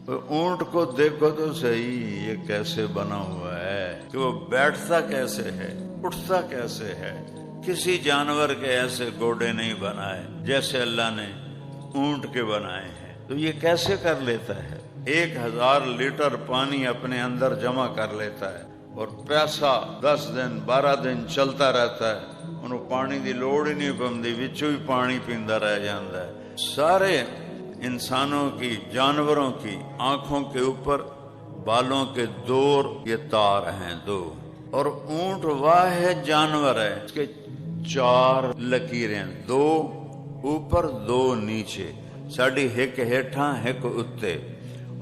اونٹ کو دیکھو تو صحیح یہ کیسے بنا ہوا ہے کہ وہ بیٹھتا کیسے ہے، اٹھتا کیسے ہے۔ کسی جانور کے ایسے گوڑے نہیں بنائے جیسے اللہ نے اونٹ کے بنائے ہیں۔ تو یہ کیسے کر لیتا ہے؟ 1000 لیٹر پانی اپنے اندر جمع کر لیتا ہے اور پیاسا 10 دن 12 دن چلتا رہتا ہے، انہوں پانی دی لوڑ ہی نہیں پندی، وچوں ہی پانی پیندا رہ جاندا ہے۔ سارے انسانوں کی، جانوروں کی آنکھوں کے اوپر بالوں کے 2 یہ تار ہیں 2، اور اونٹ واحد جانور ہے اس کے 4 لکیریں، 2 اوپر 2 نیچے، ساڑی ایک ہیٹھاں ایک اتے،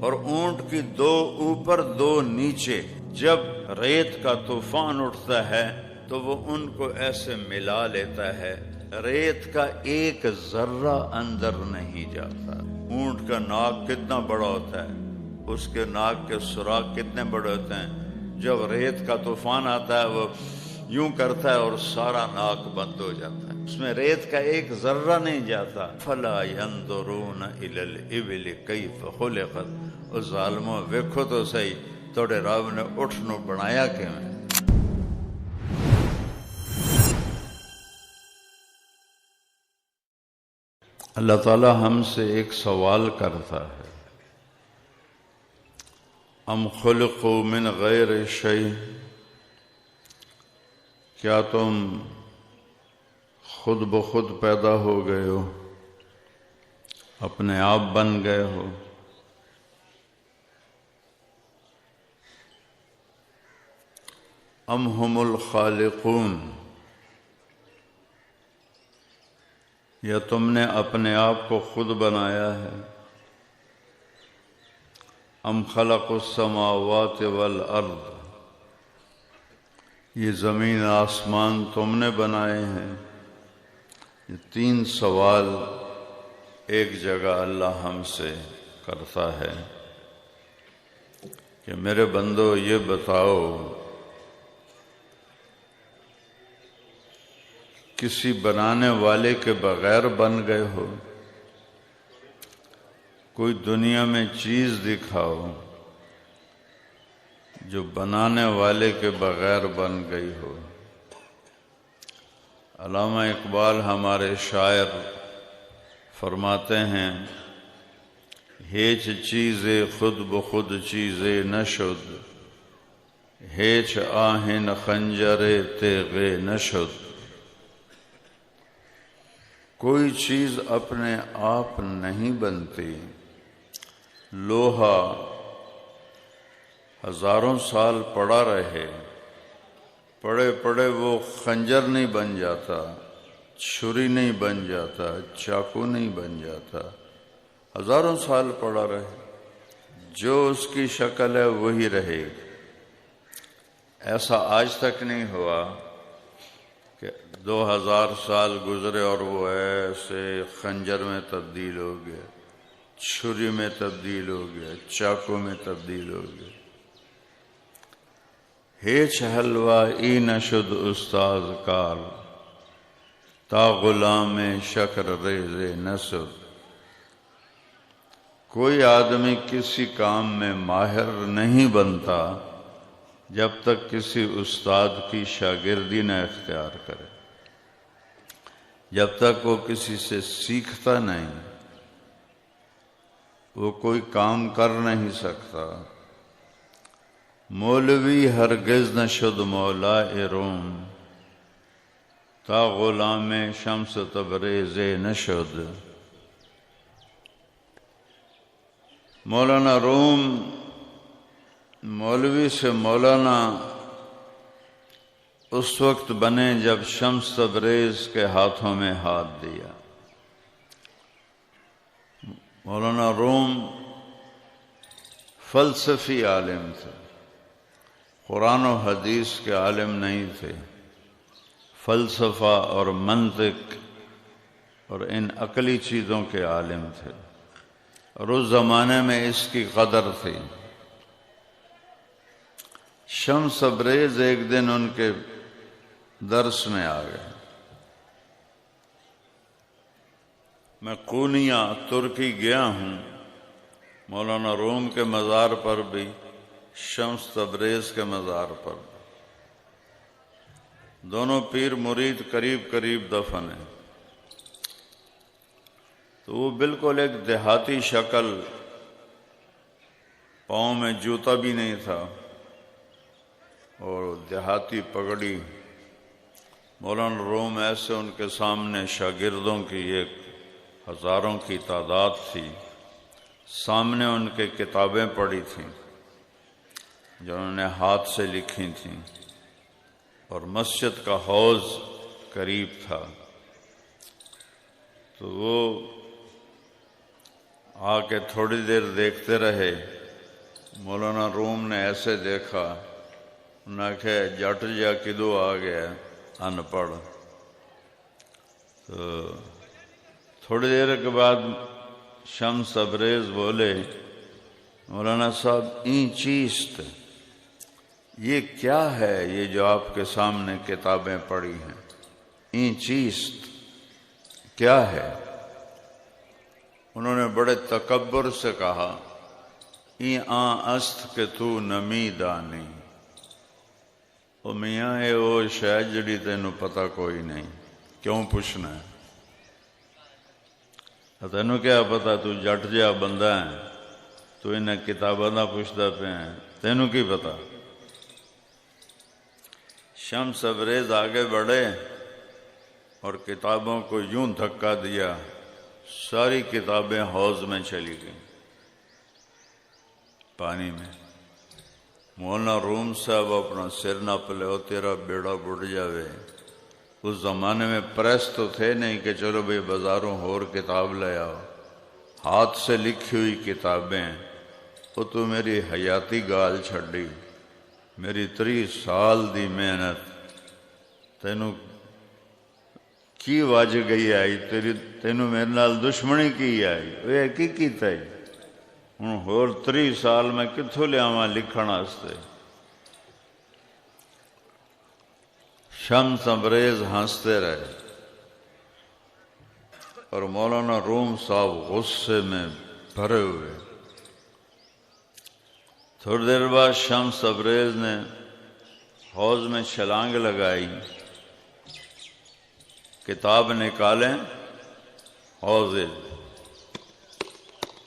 اور اونٹ کی 2 اوپر 2 نیچے۔ جب ریت کا طوفان اٹھتا ہے تو وہ ان کو ایسے ملا لیتا ہے، ریت کا ایک ذرہ اندر نہیں جاتا۔ اونٹ کا ناک کتنا بڑا ہوتا ہے، اس کے ناک کے سوراخ کتنے بڑے ہوتے ہیں، جب ریت کا طوفان آتا ہے وہ یوں کرتا ہے اور سارا ناک بند ہو جاتا ہے، اس میں ریت کا ایک ذرہ نہیں جاتا۔ فلا ينظرون الى الابل کیف خلقت۔ او ظالمو ویکھو تو صحیح توڑے رب نے اٹھ نو بنایا کیویں۔ اللہ تعالی ہم سے ایک سوال کرتا ہے، ام خلقوا من غیر شیء، کیا تم خود بخود پیدا ہو گئے ہو، اپنے آپ بن گئے ہو؟ ام ہم الخالقون، یا تم نے اپنے آپ کو خود بنایا ہے؟ ام خلق السماوات والارض، یہ زمین آسمان تم نے بنائے ہیں؟ یہ 3 سوال ایک جگہ اللہ ہم سے کرتا ہے کہ میرے بندو یہ بتاؤ، کسی بنانے والے کے بغیر بن گئے ہو؟ کوئی دنیا میں چیز دکھاؤ جو بنانے والے کے بغیر بن گئی ہو۔ علامہ اقبال ہمارے شاعر فرماتے ہیں، ہیچ چیزے خود بخود چیزے نشد، ہیچ آہن خنجرے تیغے نشد۔ کوئی چیز اپنے آپ نہیں بنتی، لوہا ہزاروں سال پڑا رہے، پڑے پڑے وہ خنجر نہیں بن جاتا، چھری نہیں بن جاتا، چاقو نہیں بن جاتا، ہزاروں سال پڑا رہے، جو اس کی شکل ہے وہی رہے گی۔ ایسا آج تک نہیں ہوا کہ 2000 سال گزرے اور وہ ایسے خنجر میں تبدیل ہو گیا، چھری میں تبدیل ہو گیا، چاقو میں تبدیل ہو گیا۔ ہیچ حلوہ ای نشد استاذ کار، تا غلام شکر ریز نسد۔ کوئی آدمی کسی کام میں ماہر نہیں بنتا جب تک کسی استاد کی شاگردی نہ اختیار کرے، جب تک وہ کسی سے سیکھتا نہیں وہ کوئی کام کر نہیں سکتا۔ مولوی ہرگز نہ شد مولا روم، تا غلام شمس تبریز نشد۔ مولانا روم مولوی سے مولانا اس وقت بنے جب شمس تبریز کے ہاتھوں میں ہاتھ دیا۔ مولانا روم فلسفی عالم تھے، قرآن و حدیث کے عالم نہیں تھے، فلسفہ اور منطق اور ان عقلی چیزوں کے عالم تھے، اور اس زمانے میں اس کی قدر تھی۔ شمس تبریز ایک دن ان کے درس میں آ گئے۔ میں قونیہ ترکی گیا ہوں، مولانا روم کے مزار پر بھی، شمس تبریز کے مزار پر بھی۔ دونوں پیر مرید قریب قریب دفن ہیں۔ تو وہ بالکل ایک دیہاتی شکل، پاؤں میں جوتا بھی نہیں تھا اور دیہاتی پگڑی۔ مولانا روم ایسے ان کے سامنے شاگردوں کی ایک ہزاروں کی تعداد تھی، سامنے ان کے کتابیں پڑھی تھیں جو انہوں نے ہاتھ سے لکھی تھیں، اور مسجد کا حوض قریب تھا۔ تو وہ آ کے تھوڑی دیر دیکھتے رہے۔ مولانا روم نے ایسے دیکھا، انہوں نے کہا جٹ جا کدو آ گیا ان پڑھ۔ تو تھوڑی دیر کے بعد شمس تبریز بولے، مولانا صاحب این چیست، یہ کیا ہے یہ جو آپ کے سامنے کتابیں پڑھی ہیں، این چیست کیا ہے؟ انہوں نے بڑے تکبر سے کہا، این آن است کہ تو نمی دانی، او میاں اے او شے جڑی تینوں پتہ کوئی نہیں، کیوں پوچھنا ہے؟ تینوں کیا پتا، تو جٹ جہا بندہ ہے، تو انہیں کتاباں دا پوچھدا پیا ہے، تینوں کی پتا؟ شمس تبریز آگے بڑھے اور کتابوں کو یوں دھکا دیا، ساری کتابیں حوض میں چلی گئیں، پانی میں۔ مولانا روم صاحب اپنا سر نہ پلے، تیرا بیڑا بڑھ جاوے۔ اس زمانے میں پریس تو تھے نہیں کہ چلو بھئی بازاروں اور کتاب لے آؤ، ہاتھ سے لکھی ہوئی کتابیں۔ وہ تو میری حیاتی گال چھڈی، میری 30 سال دی محنت تینوں کی وج گئی آئی، تینوں میرے نال دشمنی کی آئی، وہ کی کیتا ہے؟ ہوں ہور 30 سال میں کتھوں لیاواں لکھن واسطے؟ شمس تبریز ہنستے رہے اور مولانا روم صاحب غصے میں بھرے ہوئے۔ تھوڑی دیر بعد شمس تبریز نے حوض میں چھلانگ لگائی، کتاب نکالیں حوض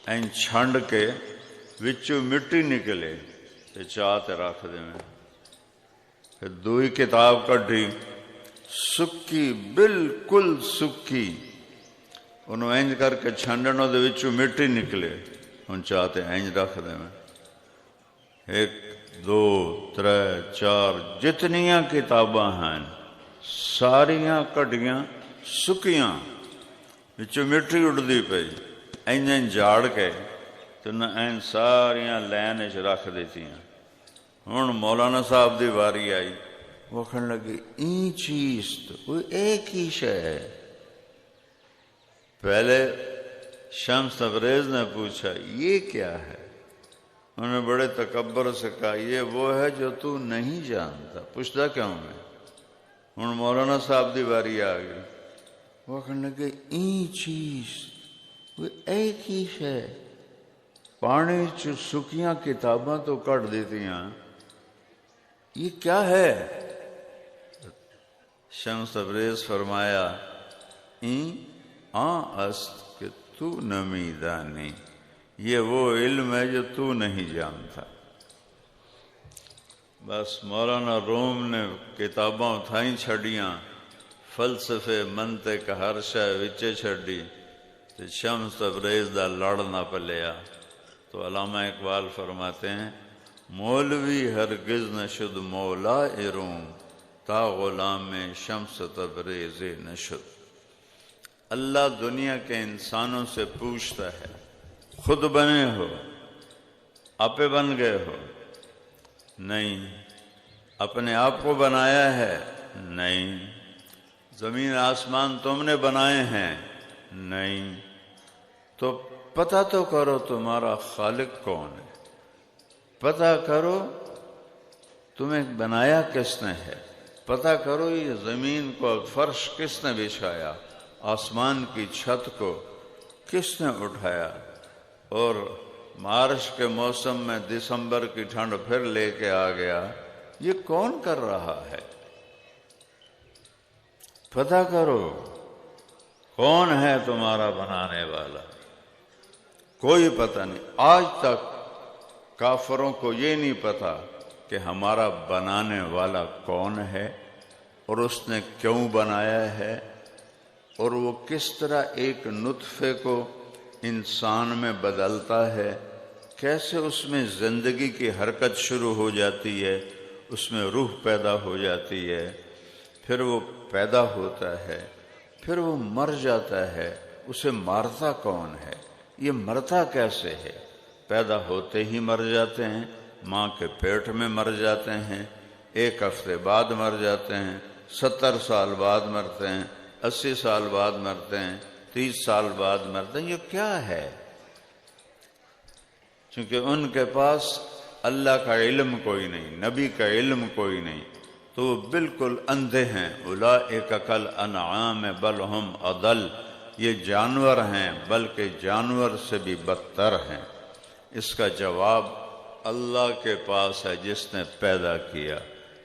این چھنڈ کے وچوں مٹی نکلے تے چاہ تے رکھ دے میں۔ پھر دوئی کتاب کڈی، سکی، بالکل سکی، انہوں اینج کر کے چھنڈنوں دے وچوں مٹی نکلے، ان چاہتے اینج رکھ دے میں۔ 1 2 3 4 جتنیاں کتاباں ہیں ساریاں کڈیاں سکیاں، وچوں مٹی اڑدی پئی، اینج جاڑ کے تو نہ این ساریاں لین وچ رکھ دیتیاں۔ ہن مولانا صاحب دی واری آئی، وہ کہنے لگے این چیز تو ایک ہی شے ہے۔ پہلے شمس تبریز نے پوچھا یہ کیا ہے؟ انہوں نے بڑے تکبر سے کہا یہ وہ ہے جو تو نہیں جانتا، پوچھتا کیوں میں؟ ہن مولانا صاحب دی واری آ گئی، وہ کہنے لگے این چیز وہ ایک ہی شے، پانی چ سکیاں کتاباں تو کٹ دیتیاں، یہ کیا ہے؟ شمس تبریز فرمایا این آن است کہ تو نمی دانی، یہ وہ علم ہے جو تو نہیں جانتا۔ بس مولانا روم نے کتاباں اتھائیں چھڑیاں، فلسفے منطق ہر شے وچے چھڑی، تے شمس تبریز دا لڑ نہ پلیا۔ تو علامہ اقبال فرماتے ہیں مولوی ہرگز نشد مولا روم، تا غلام شمس تبریز نشد۔ اللہ دنیا کے انسانوں سے پوچھتا ہے خود بنے ہو، آپے بن گئے ہو؟ نہیں۔ اپنے آپ کو بنایا ہے؟ نہیں۔ زمین آسمان تم نے بنائے ہیں؟ نہیں۔ تو پتہ تو کرو تمہارا خالق کون ہے، پتہ کرو تمہیں بنایا کس نے ہے، پتہ کرو یہ زمین کو فرش کس نے بچھایا، آسمان کی چھت کو کس نے اٹھایا، اور مارچ کے موسم میں دسمبر کی ٹھنڈ پھر لے کے آ گیا، یہ کون کر رہا ہے؟ پتہ کرو کون ہے تمہارا بنانے والا، کوئی پتہ نہیں۔ آج تک کافروں کو یہ نہیں پتا کہ ہمارا بنانے والا کون ہے اور اس نے کیوں بنایا ہے، اور وہ کس طرح ایک نطفے کو انسان میں بدلتا ہے، کیسے اس میں زندگی کی حرکت شروع ہو جاتی ہے، اس میں روح پیدا ہو جاتی ہے، پھر وہ پیدا ہوتا ہے، پھر وہ مر جاتا ہے، اسے مارتا کون ہے، یہ مرتا کیسے ہے؟ پیدا ہوتے ہی مر جاتے ہیں، ماں کے پیٹ میں مر جاتے ہیں، 1 ہفتے بعد مر جاتے ہیں، 70 سال بعد مرتے ہیں، 80 سال بعد مرتے ہیں، 30 سال بعد مرتے ہیں۔ یہ کیا ہے؟ چونکہ ان کے پاس اللہ کا علم کوئی نہیں، نبی کا علم کوئی نہیں، تو وہ بالکل اندھے ہیں۔ اولئک کالانعام بل ہم اضل، یہ جانور ہیں بلکہ جانور سے بھی بدتر ہیں۔ اس کا جواب اللہ کے پاس ہے جس نے پیدا کیا،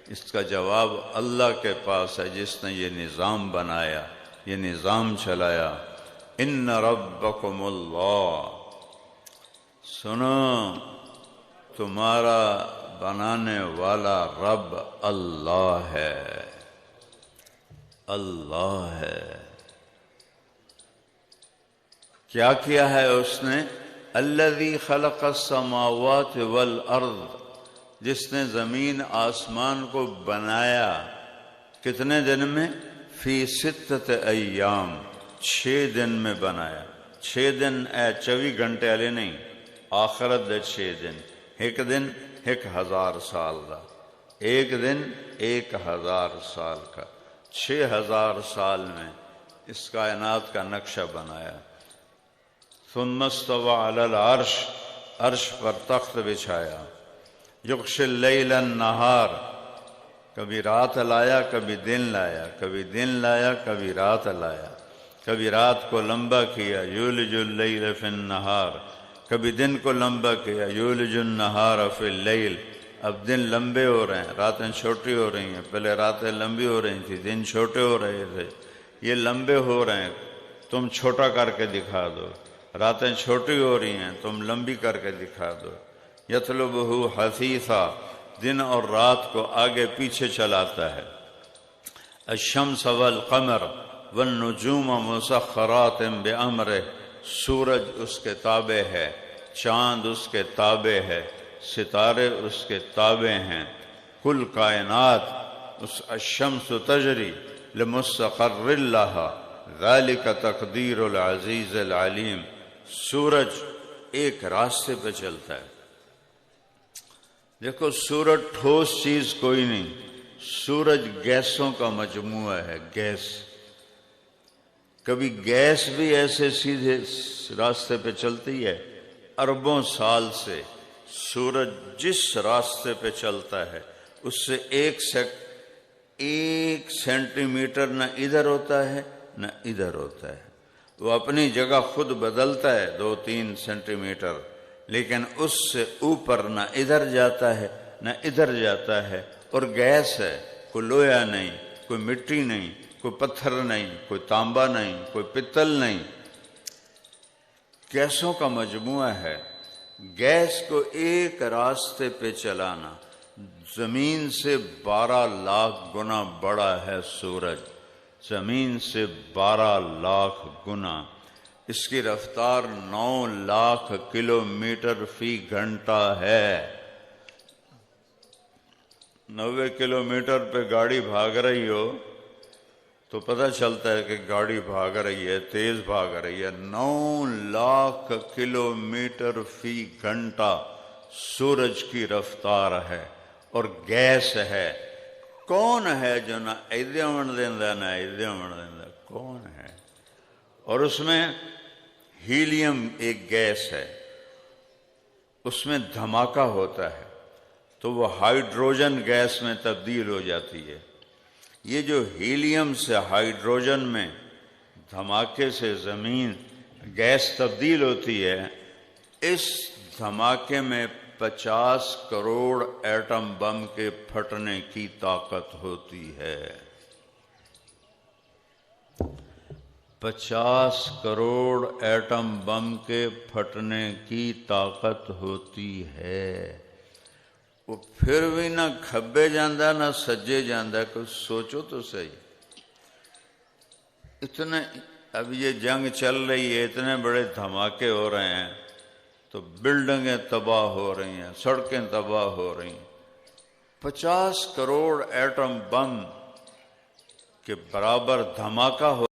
اس کا جواب اللہ کے پاس ہے جس نے یہ نظام بنایا، یہ نظام چلایا۔ ان ربکم اللہ، سنو تمہارا بنانے والا رب اللہ ہے، اللہ ہے۔ کیا کیا ہے اس نے؟ الذی خلق السماوات والارض، جس نے زمین آسمان کو بنایا کتنے دن میں؟ فی 6 ایام، 6 دن میں بنایا۔ 6 دن 24 گھنٹے والے نہیں، آخرت دے 6 دن، ایک دن 1000 سال دا، ایک دن 1000 سال کا، 6000 سال میں اس کائنات کا نقشہ بنایا۔ ثم استوى علی العرش، عرش پر تخت بچھایا۔ یغشی اللیل النہار، کبھی رات لایا کبھی دن لایا، کبھی دن لایا کبھی رات لایا، کبھی رات کو لمبا کیا، یولج اللیل فی النہار، کبھی دن کو لمبا کیا، یولج النہار فی اللیل۔ اب دن لمبے ہو رہے ہیں، راتیں چھوٹی ہو رہی ہیں، پہلے راتیں لمبی ہو رہی تھی، دن چھوٹے ہو رہے تھے، یہ لمبے ہو رہے ہیں، تم چھوٹا کر کے دکھا دو۔ راتیں چھوٹی ہو رہی ہیں، تم لمبی کر کے دکھا دو۔ یطلبہ حثیثا، دن اور رات کو آگے پیچھے چلاتا ہے۔ الشمس والقمر والنجوم مسخرات بامرہ، سورج اس کے تابع ہے، چاند اس کے تابع ہے، ستارے اس کے تابع ہیں، کل کائنات اس الشمس تجری لمستقر لہا ذالک تقدیر العزیز العلیم۔ سورج ایک راستے پہ چلتا ہے۔ دیکھو سورج ٹھوس چیز کوئی نہیں، سورج گیسوں کا مجموعہ ہے، گیس۔ کبھی گیس بھی ایسے سیدھے راستے پہ چلتی ہے؟ اربوں سال سے سورج جس راستے پہ چلتا ہے اس سے 1 سینٹی میٹر نہ ادھر ہوتا ہے نہ ادھر ہوتا ہے۔ وہ اپنی جگہ خود بدلتا ہے 2-3 سینٹی میٹر، لیکن اس سے اوپر نہ ادھر جاتا ہے نہ ادھر جاتا ہے۔ اور گیس ہے، کوئی لوہا نہیں، کوئی مٹی نہیں، کوئی پتھر نہیں، کوئی تانبا نہیں، کوئی پتل نہیں، گیسوں کا مجموعہ ہے۔ گیس کو ایک راستے پہ چلانا، زمین سے 12 لاکھ گنا بڑا ہے سورج، زمین سے 12 لاکھ گنا۔ اس کی رفتار 9 لاکھ کلومیٹر فی گھنٹہ ہے۔ 90 کلومیٹر پہ گاڑی بھاگ رہی ہو تو پتہ چلتا ہے کہ گاڑی بھاگ رہی ہے، تیز بھاگ رہی ہے۔ 9 لاکھ کلومیٹر فی گھنٹہ سورج کی رفتار ہے، اور گیس ہے۔ کون ہے جو نہ ایدے من دیندا نہ ایدے من دیندا؟ کون ہے؟ اور اس میں ہیلیم ایک گیس ہے، اس میں دھماکہ ہوتا ہے تو وہ ہائیڈروجن گیس میں تبدیل ہو جاتی ہے۔ یہ جو ہیلیم سے ہائیڈروجن میں دھماکے سے زمین گیس تبدیل ہوتی ہے، اس دھماکے میں 50 کروڑ ایٹم بم کے پھٹنے کی طاقت ہوتی ہے۔ 50 کروڑ ایٹم بم کے پھٹنے کی طاقت ہوتی ہے۔ وہ پھر بھی نہ کھبے جاندہ نہ سجے جاندہ، کچھ سوچو تو صحیح۔ اتنے اب یہ جنگ چل رہی ہے، اتنے بڑے دھماکے ہو رہے ہیں تو بلڈنگیں تباہ ہو رہی ہیں، سڑکیں تباہ ہو رہی ہیں۔ 50 کروڑ ایٹم بم کے برابر دھماکہ ہو